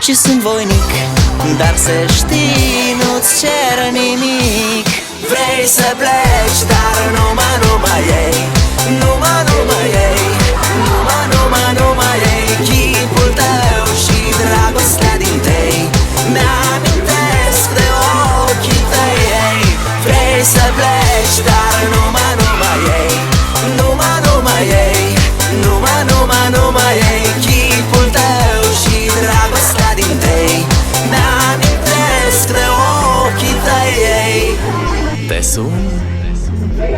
și sunt voinic, dar să știi, nu-ți cer nimic. Vrei să pleci, dar numai ei, numai ei, numai ei. Chipul tău și dragostea din tei mi-amintesc de ochii tăi, ei. Vrei să pleci, dar numai ei, numai ei, numai ei. Chipul tău și dragostea din tei mi-amintesc de ochii tăi, ei. Te sun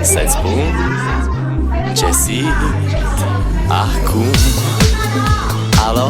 să-ți spun ce simt acum. Alo?